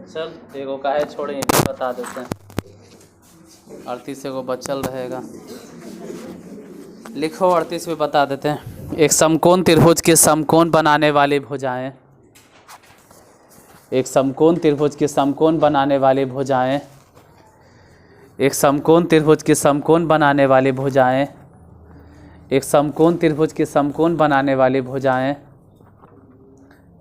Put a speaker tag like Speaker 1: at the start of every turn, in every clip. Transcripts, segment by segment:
Speaker 1: चल एगो काहे छोड़े, ये भी बता देते हैं। 38 एगो बचल रहेगा, लिखो 38 भी बता देते हैं। एक समकोण त्रिभुज के समकोण बनाने वाली भुजाएं, एक समकोण त्रिभुज के समकोण बनाने वाली भुजाएं, एक समकोण त्रिभुज के समकोण बनाने वाली भुजाएं, एक समकोण त्रिभुज के समकोण बनाने वाली भुजाएं,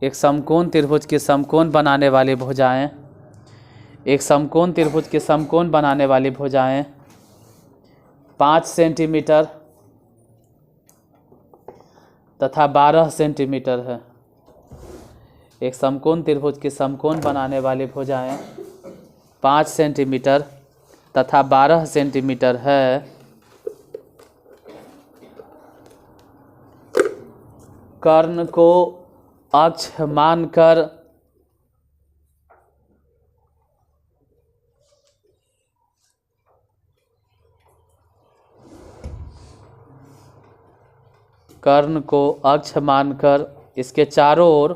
Speaker 1: एक समकोण त्रिभुज के समकोण बनाने वाली भुजाएं, एक समकोण त्रिभुज के समकोण बनाने वाली भुजाएं 5 सेंटीमीटर तथा 12 सेंटीमीटर है। एक समकोण त्रिभुज के समकोण बनाने वाली भुजाएं 5 सेंटीमीटर तथा 12 सेंटीमीटर है। कर्ण को अक्ष मानकर कर्ण को अक्ष मानकर इसके चारों ओर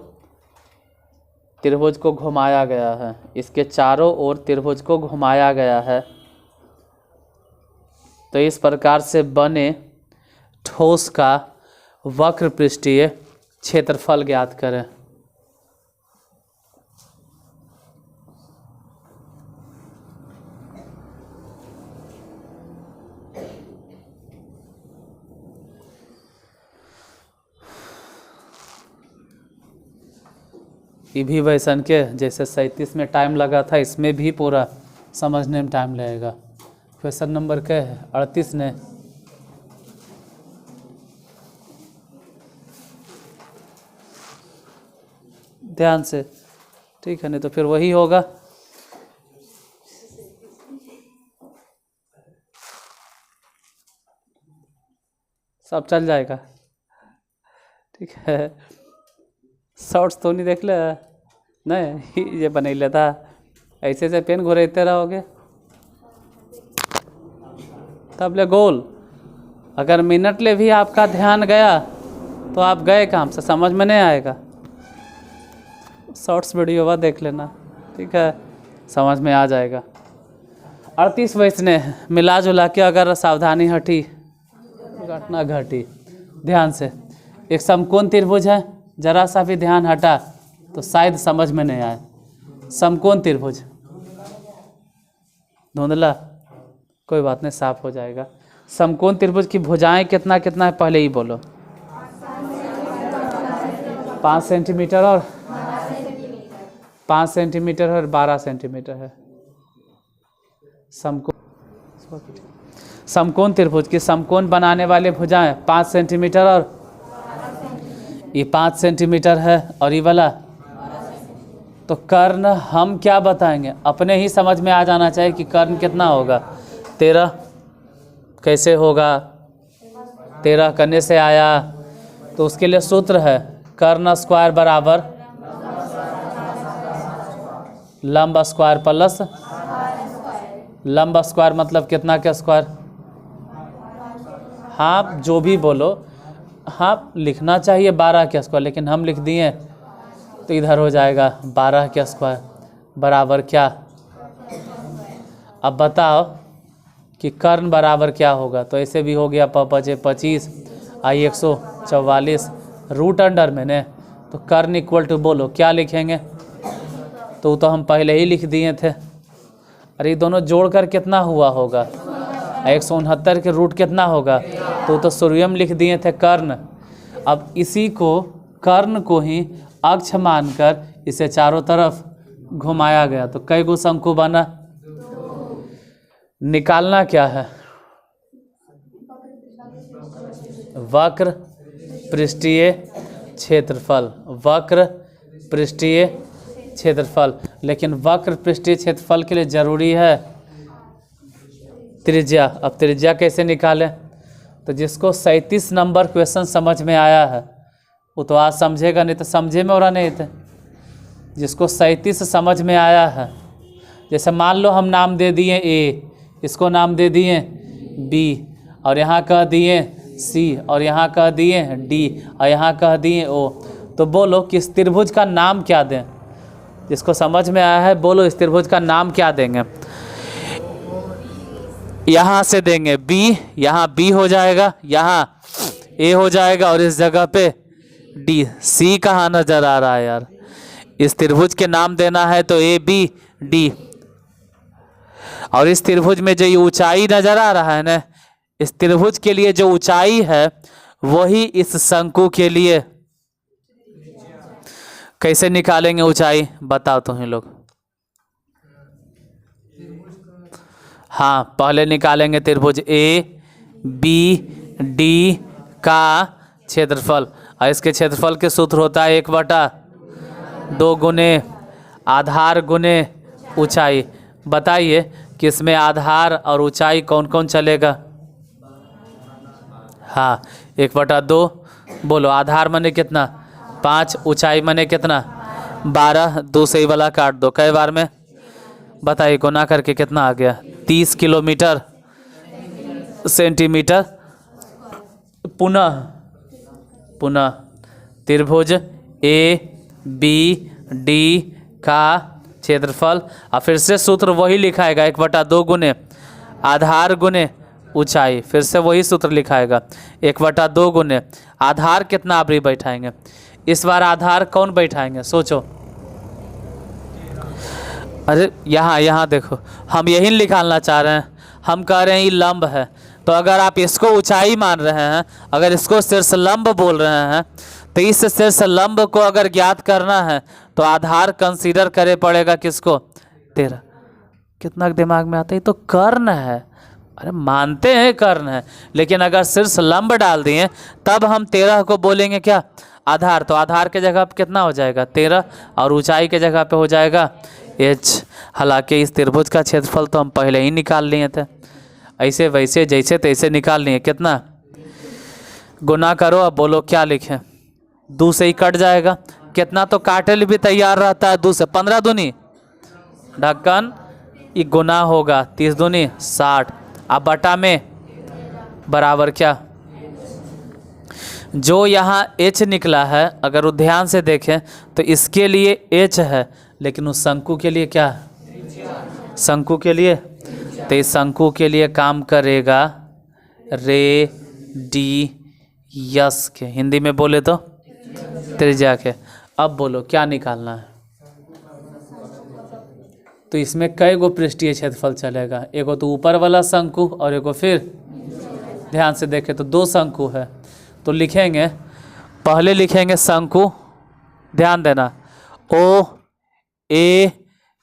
Speaker 1: त्रिभुज को घुमाया गया है, इसके चारों ओर त्रिभुज को घुमाया गया है। तो इस प्रकार से बने ठोस का वक्र पृष्ठीय क्षेत्रफल ज्ञात करें। ये भी वैसन के जैसे 37 में टाइम लगा था, इसमें भी पूरा समझने में टाइम लगेगा। क्वेश्चन नंबर क्या है? 38 ने ध्यान से, ठीक है, नहीं तो फिर वही होगा। सब चल जाएगा, ठीक है। शॉर्ट्स तो नहीं देख ले, नहीं ये बना लेता, ऐसे से पेन घुराते रहोगे तब ले गोल। अगर मिनट ले भी आपका ध्यान गया तो आप गए काम से, समझ में नहीं आएगा। शॉर्ट्स वीडियो देख लेना, ठीक है, समझ में आ जाएगा। 38 वैसने मिला जुला के अगर सावधानी हटी घटना घटी। ध्यान से, एक समकोण त्रिभुज है, जरा सा भी ध्यान हटा तो शायद समझ में नहीं आए। समकोण त्रिभुज धुंधला, कोई बात नहीं, साफ हो जाएगा। समकोण त्रिभुज की भुजाएं कितना कितना है पहले ही बोलो। 5 सेंटीमीटर और 5 सेंटीमीटर और 12 सेंटीमीटर है। समकोण त्रिभुज की समकोण बनाने वाले भुजाएं 5 सेंटीमीटर और ये 5 सेंटीमीटर है और ये वाला। तो कर्ण हम क्या बताएंगे, अपने ही समझ में आ जाना चाहिए कि कर्ण कितना होगा। 13 कैसे होगा, 13 करने से आया, तो उसके लिए सूत्र है कर्ण स्क्वायर बराबर लंब स्क्वायर प्लस लंब स्क्वायर, मतलब कितना का स्क्वायर। हाँ जो भी बोलो, हाँ लिखना चाहिए 12 का स्क्वायर, लेकिन हम लिख दिए तो इधर हो जाएगा 12 का स्क्वायर बराबर क्या। अब बताओ कि कर्ण बराबर क्या होगा। तो ऐसे भी हो गया 5 × 25 आई 144 रूट अंडर में ने, तो कर्ण इक्वल टू बोलो क्या लिखेंगे। तो हम पहले ही लिख दिए थे। अरे दोनों जोड़कर कितना हुआ होगा, 169 के रूट कितना होगा, तो शुरुआत में लिख दिए थे कर्ण। अब इसी को कर्ण को ही अक्ष मानकर इसे चारों तरफ घुमाया गया। तो कई गो शंकु बना, निकालना क्या है, वक्र पृष्ठीय क्षेत्रफल, वक्र पृष्ठीय क्षेत्रफल। लेकिन वक्र पृष्ठीय क्षेत्रफल के लिए जरूरी है त्रिज्या। अब त्रिज्या कैसे निकालें, तो जिसको 37 नंबर क्वेश्चन समझ में आया है वो तो आज समझेगा, नहीं तो समझे में हो रहा नहीं थे। जिसको 37 समझ में आया है, जैसे मान लो हम नाम दे दिए ए, इसको नाम दे दिए बी, और यहाँ कह दिए सी, और यहाँ कह दिए डी, और यहाँ कह दिए ओ। तो बोलो कि इस त्रिभुज का नाम क्या दें। जिसको समझ में आया है बोलो इस त्रिभुज का नाम क्या देंगे। यहाँ से देंगे बी, यहाँ बी हो जाएगा, यहाँ ए हो जाएगा और इस जगह पे डी। सी कहाँ नजर आ रहा है यार। इस त्रिभुज के नाम देना है तो ए बी डी। और इस त्रिभुज में जो ये ऊंचाई नजर आ रहा है ना, इस त्रिभुज के लिए जो ऊंचाई है वही इस शंकु के लिए। कैसे निकालेंगे ऊंचाई बताओ तुम लोग। हाँ पहले निकालेंगे त्रिभुज ए बी डी का क्षेत्रफल, और इसके क्षेत्रफल के सूत्र होता है 1/2 गुने आधार गुने ऊंचाई। बताइए कि इसमें आधार और ऊंचाई कौन कौन चलेगा। हाँ 1/2। बोलो आधार माने कितना 5, ऊंचाई माने कितना 12। 2 से ही वाला काट दो, कई बार में बताइए गुना करके कितना आ गया 30 किलोमीटर सेंटीमीटर। पुनः त्रिभुज ए बी डी का क्षेत्रफल, और फिर से सूत्र वही लिखाएगा 1/2 गुने आधार गुने ऊंचाई। फिर से वही सूत्र लिखाएगा 1/2 गुने आधार कितना आप बैठाएंगे। इस बार आधार कौन बैठाएंगे सोचो। अरे यहाँ देखो हम यही निकालना चाह रहे हैं। हम कह रहे हैं ये लंब है, तो अगर आप इसको ऊंचाई मान रहे हैं, अगर इसको शीर्ष लंब बोल रहे हैं, तो इस शीर्ष लंब को अगर ज्ञात करना है तो आधार कंसीडर करे पड़ेगा किसको 13। कितना दिमाग में आता है तो कर्ण है। अरे मानते हैं कर्ण है, लेकिन अगर शीर्ष लंब डाल दिए तब हम 13 को बोलेंगे क्या आधार। तो आधार के जगह पे कितना हो जाएगा 13, और ऊंचाई के जगह पे हो जाएगा h। हालांकि इस त्रिभुज का क्षेत्रफल तो हम पहले ही निकाल लिए थे, ऐसे वैसे जैसे तैसे निकाल लिए। कितना गुना करो, अब बोलो क्या लिखें। 2 से ही कट जाएगा, कितना तो काटे लिए भी तैयार रहता है। 2 से 15 दूनी ढक्कन, ये गुना होगा 30 दूनी 60। अब बटा में बराबर क्या, जो यहाँ h निकला है अगर वो ध्यान से देखें तो इसके लिए h है, लेकिन उस शंकु के लिए क्या है शंकु के लिए, तो इस शंकु के लिए काम करेगा रेडियस के, हिंदी में बोले तो त्रिज्या के। अब बोलो क्या निकालना है। तो इसमें कई गो पृष्ठीय क्षेत्रफल चलेगा, एगो तो ऊपर वाला शंकु और एगो फिर ध्यान से देखें तो 2 शंकु है। तो लिखेंगे, पहले लिखेंगे शंकु, ध्यान देना ओ ए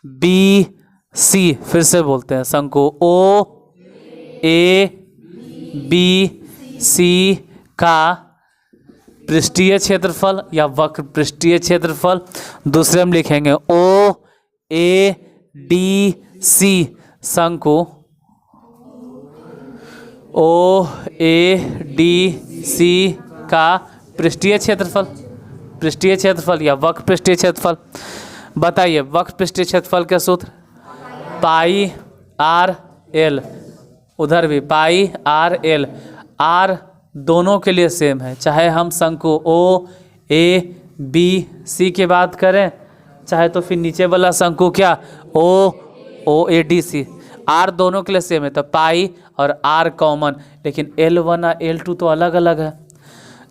Speaker 1: बी सी। फिर से बोलते हैं शंकु ओ ए बी सी का पृष्ठीय क्षेत्रफल या वक्र पृष्ठीय क्षेत्रफल। दूसरे हम लिखेंगे ओ ए डी सी शंकु ओ ए डी सी का पृष्ठीय क्षेत्रफल या वक्र पृष्ठीय क्षेत्रफल। बताइए वक्र पृष्ठीय क्षेत्रफल के सूत्र पाई आर एल, उधर भी पाई आर एल। आर दोनों के लिए सेम है, चाहे हम शंकु ओ ए बी सी की बात करें, चाहे तो फिर नीचे वाला शंकु क्या ओ ए डी सी। आर दोनों के लिए सेम है, तो पाई और आर कॉमन, लेकिन L1 और L2 तो अलग अलग है।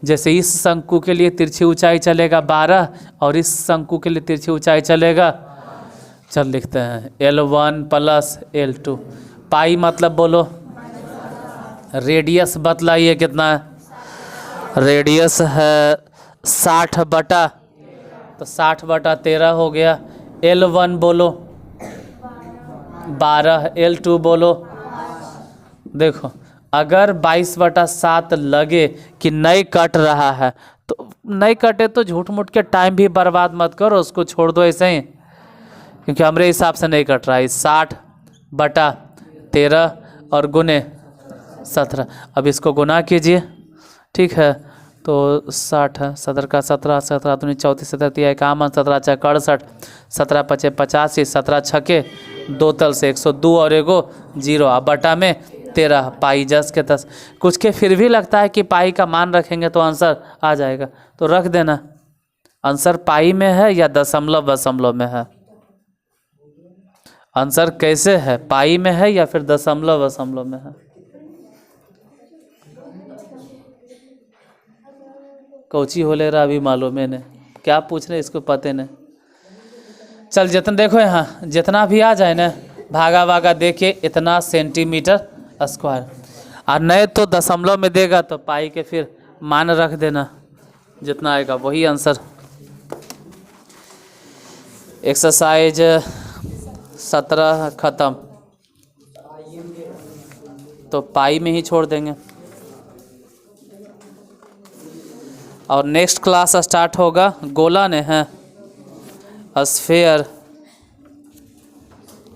Speaker 1: जैसे इस शंकु के लिए तिरछी ऊंचाई चलेगा 12 और इस शंकु के लिए तिरछी ऊंचाई चलेगा, चल लिखते हैं L1 + L2। पाई मतलब बोलो, रेडियस बतलाइए कितना है। रेडियस है 60/, तो 60/13 हो गया। L1 बोलो 12, L2 बोलो। देखो अगर 22/7 लगे कि नहीं कट रहा है तो नहीं कटे तो झूठ मूठ के टाइम भी बर्बाद मत करो, उसको छोड़ दो ऐसे ही, क्योंकि हमारे हिसाब से नहीं कट रहा है। 60/13 और गुने 17। अब इसको गुना कीजिए, ठीक है। तो 60 है, 17 का 17, 17 दूनी 34, 17 तिया 51, 17 × 61, 17 × 5 85, 17 छके 2 तल से 102 और एगो 0। अब बटा में 13 पाई जस के 10। कुछ के फिर भी लगता है कि पाई का मान रखेंगे तो आंसर आ जाएगा, तो रख देना। आंसर पाई में है या दशमलव वशमलव में है? आंसर कैसे है, पाई में है या फिर दशमलव वशमलव में है? कोची हो ले रहा अभी मालूम है ने, क्या पूछ रहे इसको पते ने। चल जितना देखो यहाँ जितना भी आ जाए ना भागा भागा देके इतना सेंटीमीटर स्क्वायर, और नहीं तो दशमलव में देगा तो पाई के फिर मान रख देना, जितना आएगा वही आंसर। एक्सरसाइज 17 ख़त्म, तो पाई में ही छोड़ देंगे। और नेक्स्ट क्लास स्टार्ट होगा गोला ने है स्फेयर।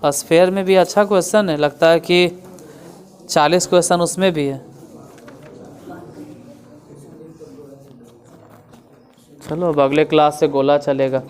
Speaker 1: स्फेयर में भी अच्छा क्वेश्चन है, लगता है कि 40 क्वेश्चन उसमें भी है। चलो अब अगले क्लास से गोला चलेगा।